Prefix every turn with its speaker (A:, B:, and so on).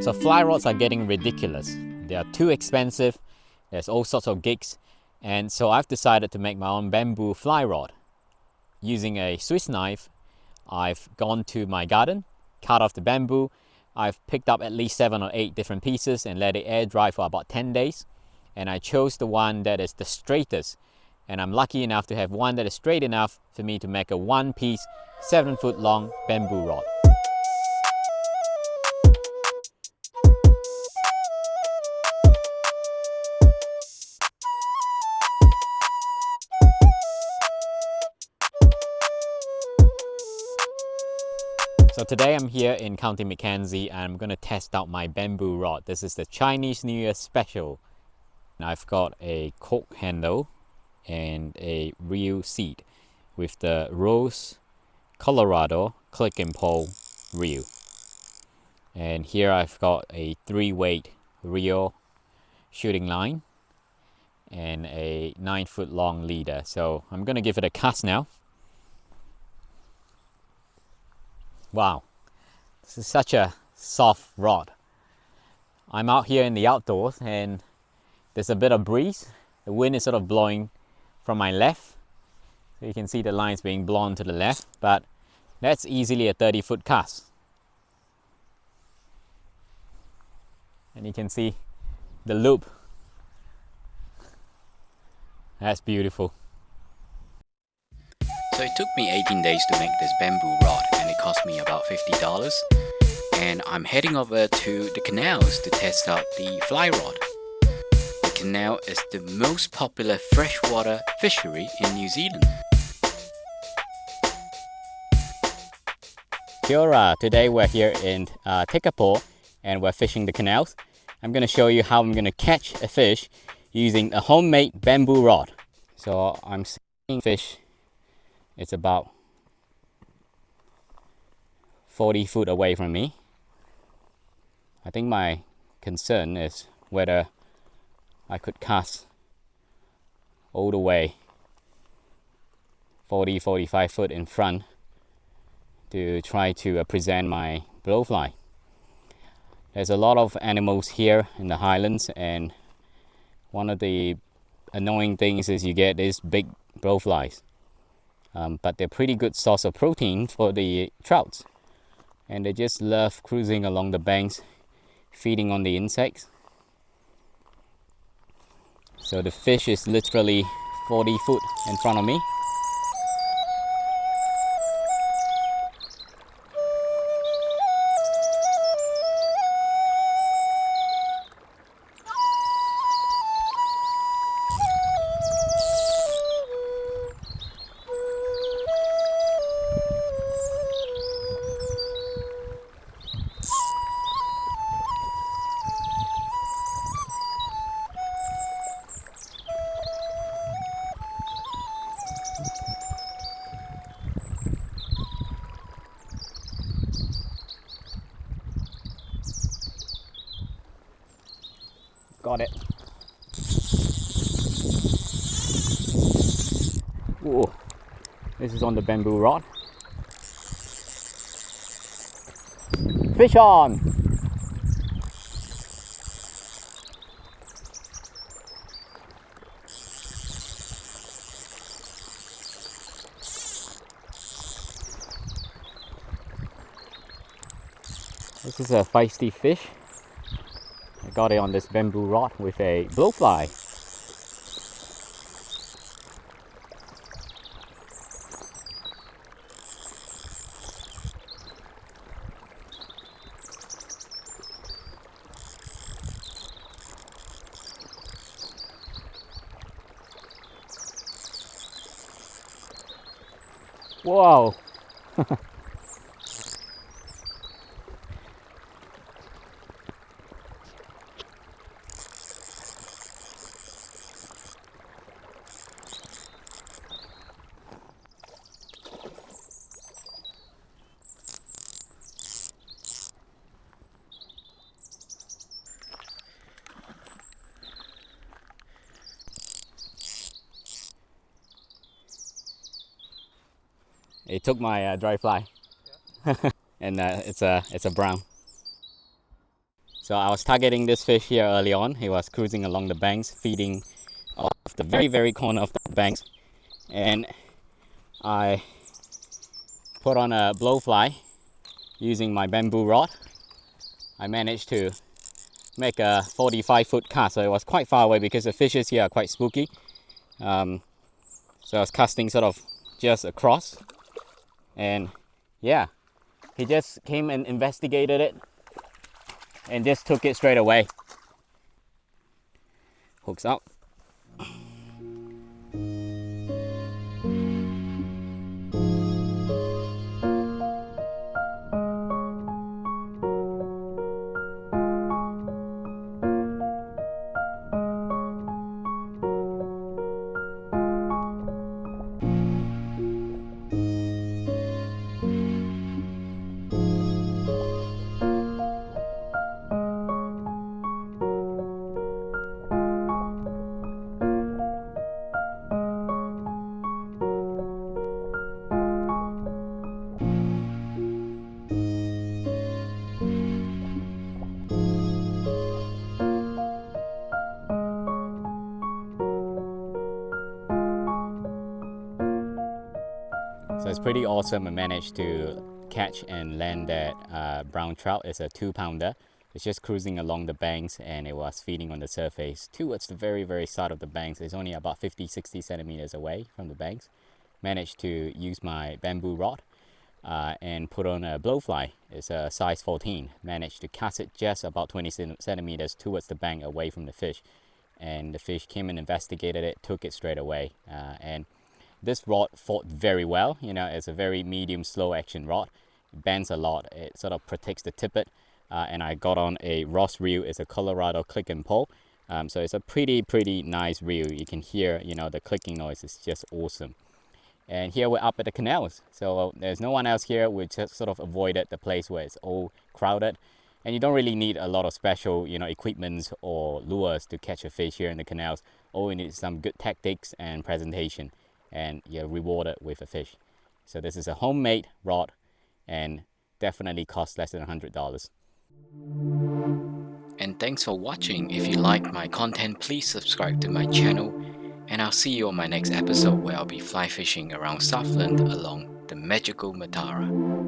A: So fly rods are getting ridiculous. They are too expensive. There's all sorts of gigs. And so I've decided to make my own bamboo fly rod. Using a Swiss knife, I've gone to my garden, cut off the bamboo. I've picked up at least 7 or 8 different pieces and let it air dry for about 10 days. And I chose the one that is the straightest. And I'm lucky enough to have one that is straight enough for me to make a one-piece, 7-foot long bamboo rod. So today I'm here in County Mackenzie and I'm going to test out my bamboo rod. This is the Chinese New Year special. And I've got a cork handle and a reel seat with the Rose Colorado click and pull reel. And here I've got a 3-weight reel shooting line and a 9-foot long leader. So I'm going to give it a cast now. Wow, this is such a soft rod. I'm out here in the outdoors and there's a bit of breeze. The wind is sort of blowing from my left. So you can see the lines being blown to the left, but that's easily a 30-foot cast. And you can see the loop. That's beautiful.
B: So it took me 18 days to make this bamboo rod and it cost me about $50. And I'm heading over to the canals to test out the fly rod. The canal is the most popular freshwater fishery in New Zealand.
A: Kia ora. Today we're here in Tekapo and we're fishing the canals. I'm going to show you how I'm going to catch a fish using a homemade bamboo rod. So I'm seeing fish. It's about 40 foot away from me. I think my concern is whether I could cast all the way 40-45 foot in front to try to present my blowfly. There's a lot of animals here in the highlands, and one of the annoying things is you get these big blowflies. But they're pretty good source of protein for the trouts, and they just love cruising along the banks, feeding on the insects. So the fish is literally 40 foot in front of me. Got it. Whoa, this is on the bamboo rod. Fish on! This is a feisty fish. I got it on this bamboo rod with a blowfly. Wow! It took my dry fly, yeah. And it's a brown. So I was targeting this fish here early on. He was cruising along the banks, feeding off the very corner of the banks. And I put on a blowfly using my bamboo rod. I managed to make a 45-foot cast, so it was quite far away because the fishes here are quite spooky. So I was casting sort of just across, and yeah, he just came and investigated it and just took it straight away. Hooks up. So it's pretty awesome. I managed to catch and land that brown trout. It's a 2-pounder. It's just cruising along the banks, and it was feeding on the surface towards the very side of the banks. It's only about 50-60 centimeters away from the banks. Managed to use my bamboo rod and put on a blowfly. It's a size 14. Managed to cast it just about 20 centimeters towards the bank away from the fish. And the fish came and investigated it, took it straight away. And this rod fought very well. You know, it's a very medium, slow action rod. It bends a lot. It sort of protects the tippet. And I got on a Ross reel. It's a Colorado click and pull. So it's a pretty nice reel. You can hear, you know, the clicking noise is just awesome. And here we're up at the canals. So there's no one else here. We just sort of avoided the place where it's all crowded. And you don't really need a lot of special, you know, equipment or lures to catch a fish here in the canals. All you need is some good tactics and presentation, and you're rewarded with a fish. So this is a homemade rod and definitely costs less than $100.
B: And thanks for watching. If you like my content, please subscribe to my channel, and I'll see you on my next episode where I'll be fly fishing around Southland along the magical Matara.